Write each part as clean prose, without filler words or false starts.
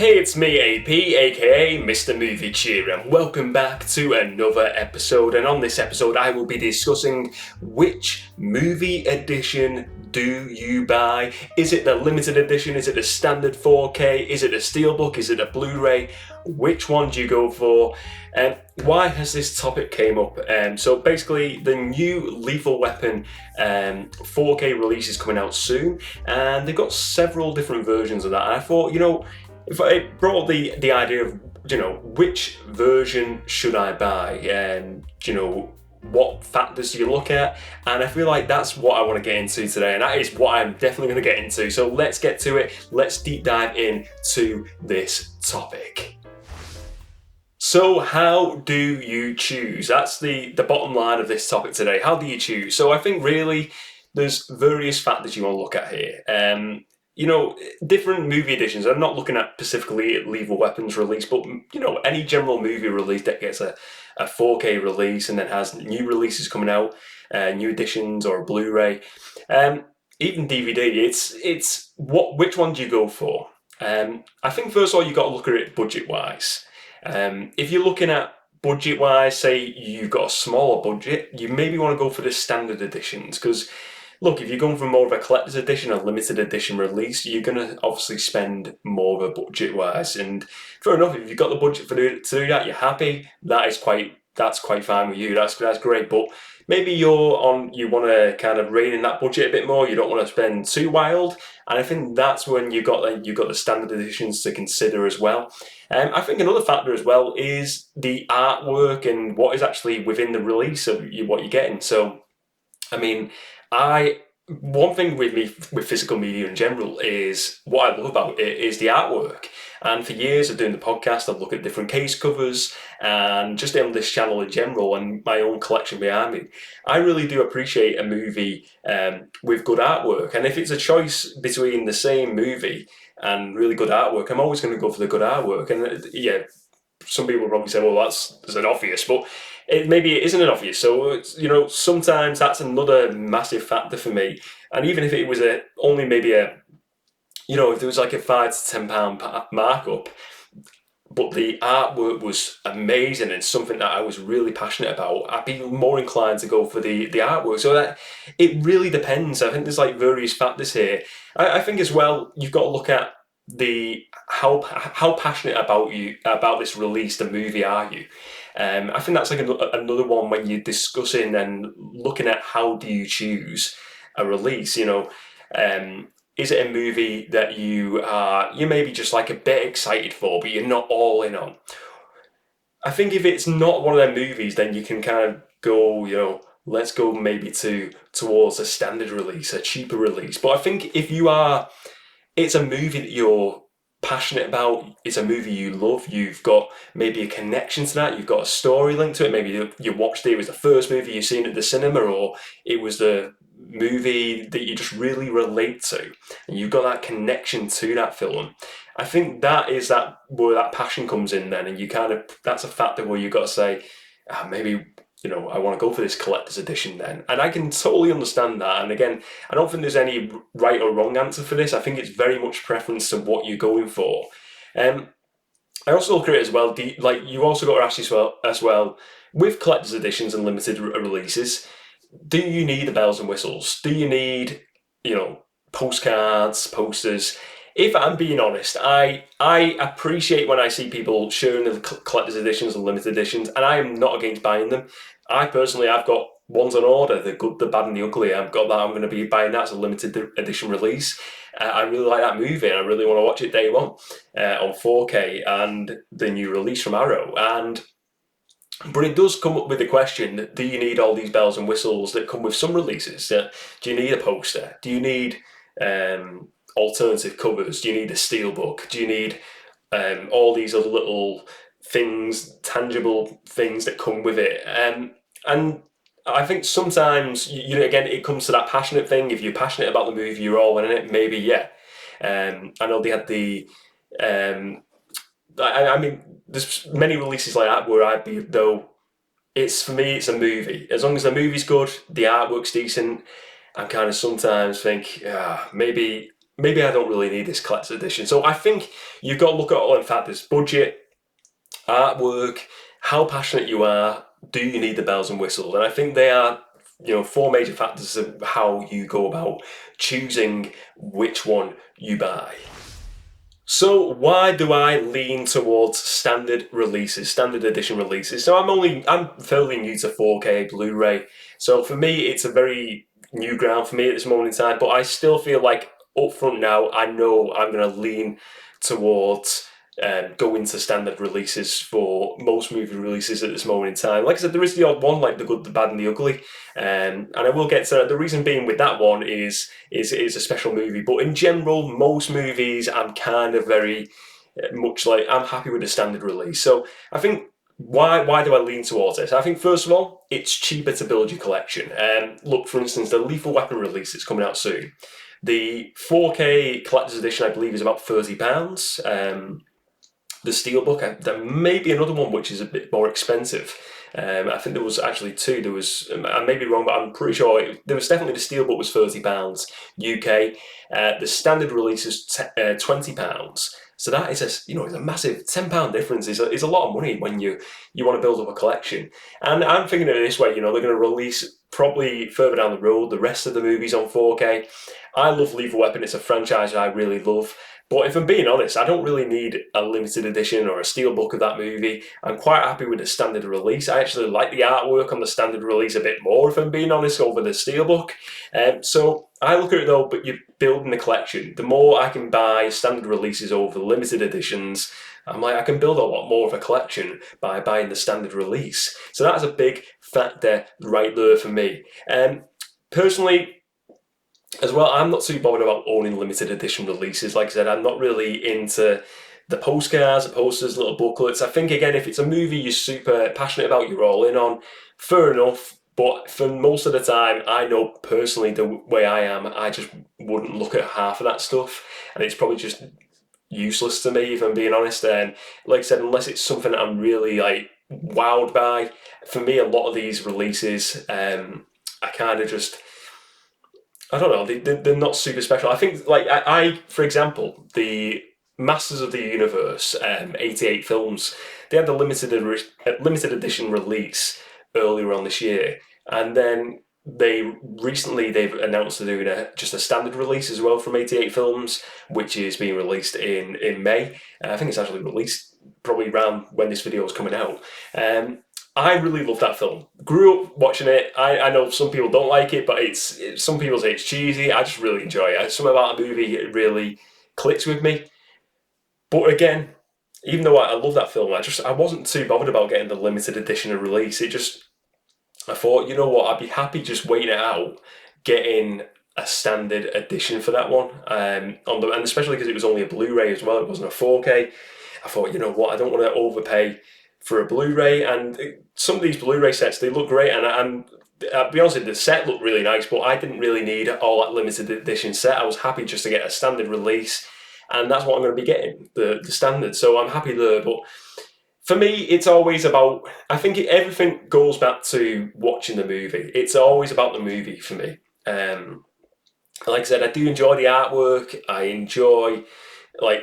Hey, it's me, AP, aka Mr. Movie Cheer, and welcome back to another episode. And on this episode, I will be discussing which movie edition do you buy? Is it the limited edition? Is it the standard 4K? Is it a Steelbook? Is it a Blu-ray? Which one do you go for? And why has this topic came up? So basically, the new Lethal Weapon 4K release is coming out soon, and they've got several different versions of that. And I thought, if I brought the idea of, which version should I buy, and what factors do you look at, and I feel like that's what I want to get into today, and that is what I'm definitely going to get into. So let's get to it. Let's deep dive into this topic. So how do you choose? That's the bottom line of this topic today. How do you choose? So I think really there's various factors you want to look at here. Different movie editions. I'm not looking at specifically at Lethal Weapons release, but any general movie release that gets a 4K release and then has new releases coming out, new editions or a Blu-ray, even DVD. It's which one do you go for? I think first of all you got to look at it budget-wise. If you're looking at budget-wise, say you've got a smaller budget, you maybe want to go for the standard editions because. Look, if you're going for more of a collector's edition, a limited edition release, you're going to obviously spend more of a budget-wise. And fair enough, if you've got the budget to do that, you're happy. That's quite fine with you. That's great. But maybe you want to kind of rein in that budget a bit more. You don't want to spend too wild. And I think that's when you've got the standard editions to consider as well. I think another factor as well is the artwork and what is actually within the release of what you're getting. So, I mean, one thing with me with physical media in general is what I love about it is the artwork. And for years of doing the podcast, I've looked at different case covers and just on this channel in general and my own collection behind me. I really do appreciate a movie with good artwork. And if it's a choice between the same movie and really good artwork, I'm always going to go for the good artwork. And some people probably say, well, that's an obvious, but maybe it isn't an obvious. So, sometimes that's another massive factor for me. And even if it was if there was like a £5 to £10 markup, but the artwork was amazing and something that I was really passionate about, I'd be more inclined to go for the artwork. So that it really depends. I think there's like various factors here. I think as well, you've got to look at how passionate about this release, the movie are you? I think that's like another one when you're discussing and looking at how do you choose a release. Is it a movie that you're maybe just like a bit excited for, but you're not all in on? I think if it's not one of them movies, then you can kind of go, let's go maybe towards a standard release, a cheaper release. But I think if it's a movie that you're passionate about, it's a movie you love, you've got maybe a connection to that, you've got a story linked to it, maybe you watched it was the first movie you've seen at the cinema, or it was the movie that you just really relate to, and you've got that connection to that film. I think that is where that passion comes in then, and that's a factor where you've got to say, maybe I want to go for this collector's edition then. And I can totally understand that. And again, I don't think there's any right or wrong answer for this. I think it's very much preference to what you're going for. I also look at it as well, you also got to ask yourself as well, with collector's editions and limited releases, do you need the bells and whistles? Do you need, postcards, posters? If I'm being honest, I appreciate when I see people sharing the collector's editions and limited editions, and I am not against buying them. I've got ones on order, the good, the bad, and the ugly. I've got that. I'm going to be buying that as a limited edition release. I really like that movie, and I really want to watch it day one on 4K and the new release from Arrow. But it does come up with the question: do you need all these bells and whistles that come with some releases? Do you need a poster? Do you need alternative covers? Do you need a steelbook? Do you need all these other little things, tangible things that come with it? And I think sometimes, again, it comes to that passionate thing. If you're passionate about the movie, you're all in it. Maybe, yeah. I know they had the. I mean, there's many releases like that where I'd be though. For me, it's a movie. As long as the movie's good, the artwork's decent, I kind of sometimes think, maybe maybe I don't really need this collector's edition. So I think you've got to look at all in factors: budget, artwork, how passionate you are. Do you need the bells and whistles? And I think they are, four major factors of how you go about choosing which one you buy. So why do I lean towards standard releases, standard edition releases? So I'm fairly new to 4K Blu-ray. So for me, it's a very new ground for me at this moment in time, but I still feel like up front now, I know I'm going to lean towards going to standard releases for most movie releases at this moment in time. Like I said, there is the odd one, like The Good, the Bad, and the Ugly, and I will get to the reason being with that one is a special movie. But in general, most movies, I'm kind of very much like I'm happy with the standard release. So I think. Why do I lean towards it? I think first of all, it's cheaper to build your collection. Look, for instance, the Lethal Weapon release that's coming out soon. The 4K collector's edition, I believe, is about £30. The Steelbook, there may be another one which is a bit more expensive. I think there was actually two. There was, I may be wrong, but I'm pretty sure there was definitely the Steelbook was £30 UK. The standard release is £20. So that is it's a massive £10 difference. Is a lot of money when you want to build up a collection. And I'm thinking of it this way. They're going to release probably further down the road the rest of the movies on 4K. I love Lethal Weapon. It's a franchise I really love. But if I'm being honest, I don't really need a limited edition or a steelbook of that movie. I'm quite happy with the standard release. I actually like the artwork on the standard release a bit more, if I'm being honest, over the steelbook. So I look at it though, but you're building a collection. The more I can buy standard releases over limited editions, I can build a lot more of a collection by buying the standard release. So that's a big factor right there for me. Personally, as well, I'm not too bothered about owning limited edition releases. Like I said, I'm not really into the postcards, the posters, little booklets. I think, again, if it's a movie you're super passionate about, you're all in on, fair enough. But for most of the time, I know personally the way I am, I just wouldn't look at half of that stuff. And it's probably just useless to me, if I'm being honest. And like I said, unless it's something that I'm really wowed by, for me, a lot of these releases, I kind of just... I don't know, they're not super special. I think, for example, the Masters of the Universe, 88 films, they had the limited edition release earlier on this year. And then they've announced they're doing just a standard release as well from 88 films, which is being released in May. I think it's actually released probably around when this video is coming out. I really love that film. Grew up watching it. I know some people don't like it, but some people say it's cheesy. I just really enjoy it. Something about the movie, it really clicks with me. But again, even though I love that film, I wasn't too bothered about getting the limited edition and release. I thought, you know what, I'd be happy just waiting it out, getting a standard edition for that one. And especially because it was only a Blu-ray as well, it wasn't a 4K. I thought, you know what, I don't want to overpay for a Blu-ray, and some of these Blu-ray sets, they look great, and I'll be honest with you, the set looked really nice, but I didn't really need all that limited edition set. I was happy just to get a standard release, and that's what I'm going to be getting, the standard, so I'm happy there. But for me, it's always about, I think everything goes back to watching the movie. It's always about the movie for me. Like I said, I do enjoy the artwork, I enjoy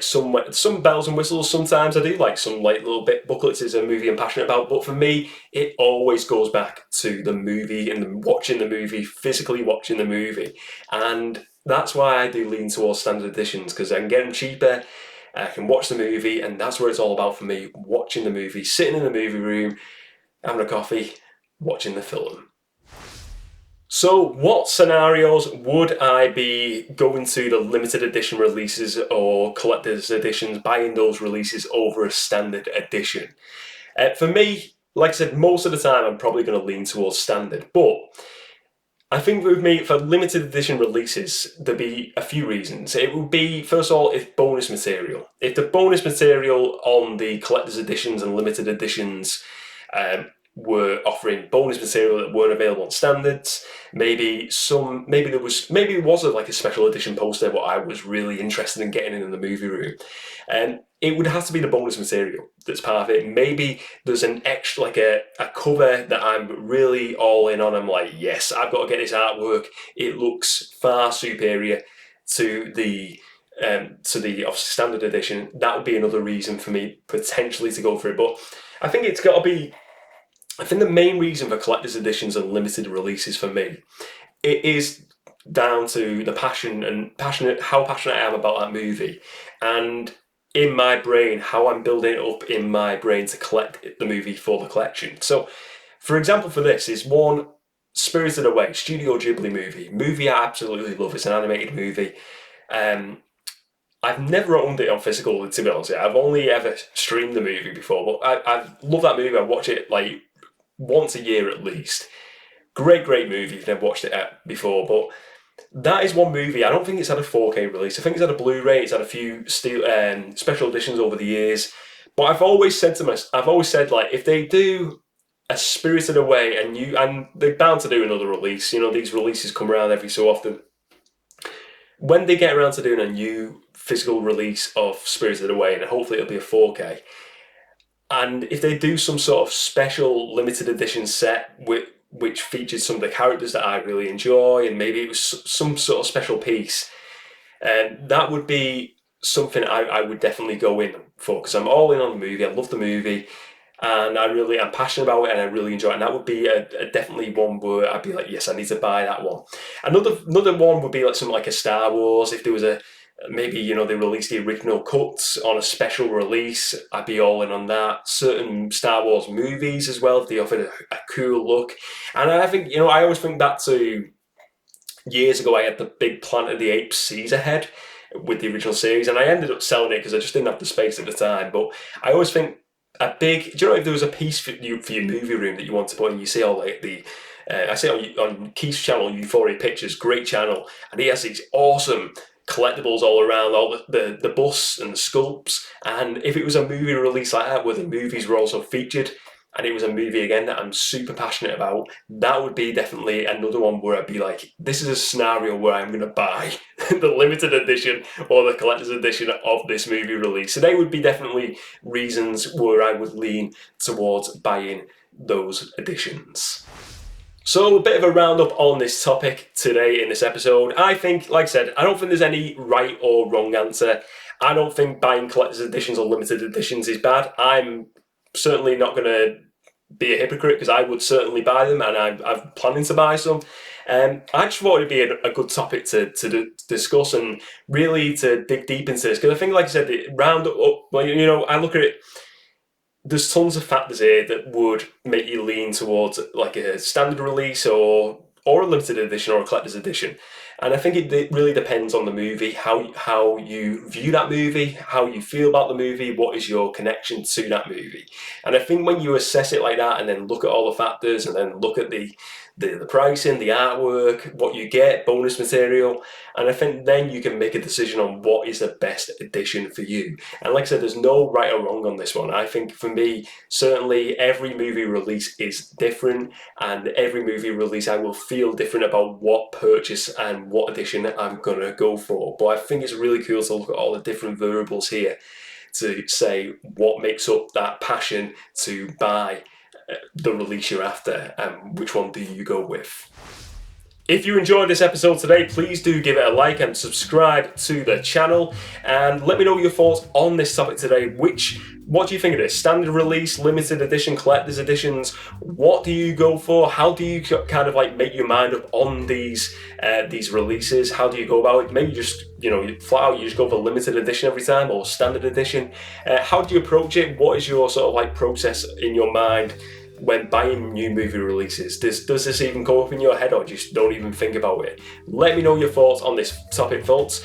some bells and whistles. Sometimes I do like some little bit booklets is a movie I'm passionate about, but for me it always goes back to the movie and watching the movie, physically watching the movie. And that's why I do lean towards standard editions, because I can get them cheaper, I can watch the movie, and that's what it's all about for me, watching the movie, sitting in the movie room, having a coffee, watching the film. So what scenarios would I be going to the limited edition releases or collector's editions, buying those releases over a standard edition? For me, like I said, most of the time I'm probably going to lean towards standard, but I think with me, for limited edition releases, there'd be a few reasons. It would be, first of all, if bonus material. If the bonus material on the collector's editions and limited editions were offering bonus material that weren't available on standards. Maybe there was a special edition poster what I was really interested in getting in the movie room. And it would have to be the bonus material that's part of it. Maybe there's an extra, a cover that I'm really all in on. I'm like, yes, I've got to get this artwork. It looks far superior to the to the standard edition, that would be another reason for me potentially to go for it. But I think it's got to be. I think the main reason for collector's editions and limited releases for me, it is down to the how passionate I am about that movie, and in my brain, how I'm building it up in my brain to collect the movie for the collection. So, for example, for this is one Spirited Away, Studio Ghibli movie I absolutely love. It's an animated movie. I've never owned it on physical, to be honest. I've only ever streamed the movie before, but I love that movie. I watch it like once a year at least. Great movie if you've never watched it before, but that is one movie. I don't think it's had a 4K release. I think it's had a Blu-ray. It's had a few special editions over the years. But I've always said like, if they do a Spirited Away and they're bound to do another release. You know, these releases come around every so often. When they get around to doing a new physical release of Spirited Away, and hopefully it'll be a 4K, and if they do some sort of special limited edition set which features some of the characters that I really enjoy, and maybe it was some sort of special piece, and that would be something I would definitely go in for, because I'm all in on the movie. I love the movie, and I'm passionate about it, and I really enjoy it. And that would be a definitely one where I'd be like, yes, I need to buy that one. Another one would be like something like a Star Wars. If there was maybe, you know, they released the original cuts on a special release, I'd be all in on that. Certain Star Wars movies as well, if they offered a cool look. And I think, you know, I always think back to years ago, I had the big Planet of the Apes Caesar head with the original series, and I ended up selling it because I just didn't have the space at the time. But I always think do you know, if there was a piece for your movie room that you want to put in, you see all like I see on Keith's channel, Euphoria Pictures, great channel, and he has these awesome collectibles all around, all the busts and the sculpts. And if it was a movie release like that, where the movies were also featured, and it was a movie again that I'm super passionate about, that would be definitely another one where I'd be like, this is a scenario where I'm going to buy the limited edition or the collector's edition of this movie release. So they would be definitely reasons where I would lean towards buying those editions. So a bit of a roundup on this topic today in this episode. I think, like I said, I don't think there's any right or wrong answer. I don't think buying collector's editions or limited editions is bad. I'm certainly not going to be a hypocrite, because I would certainly buy them, and I'm planning to buy some. I just thought it'd be a good topic to discuss and really to dig deep into this, because I think, like I said, the Roundup, well, you know, I look at it, there's tons of factors here that would make you lean towards like a standard release or a limited edition or a collector's edition. And I think it really depends on the movie, how you view that movie, how you feel about the movie, what is your connection to that movie. And I think when you assess it like that, and then look at all the factors, and then look at the pricing, the artwork, what you get, bonus material, and I think then you can make a decision on what is the best edition for you. And like I said, there's no right or wrong on this one. I think for me, certainly every movie release is different, and every movie release I will feel different about what purchase and what edition I'm going to go for. But I think it's really cool to look at all the different variables here to say what makes up that passion to buy the release you're after, and which one do you go with. If you enjoyed this episode today, please do give it a like and subscribe to the channel, and let me know your thoughts on this topic today. What do you think of this? Standard release, limited edition, collector's editions? What do you go for? How do you kind of like make your mind up on these releases? How do you go about it? Maybe just, you know, flat out you just go for limited edition every time, or standard edition? How do you approach it? What is your sort of like process in your mind when buying new movie releases? Does this even go up in your head, or just don't even think about it? Let me know your thoughts on this topic, folks.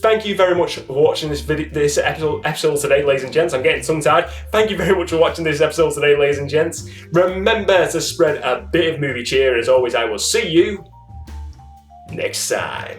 Thank you very much for watching this episode today, ladies and gents. I'm getting tongue-tied. Thank you very much for watching this episode today, ladies and gents. Remember to spread a bit of movie cheer, and as always, I will see you next time.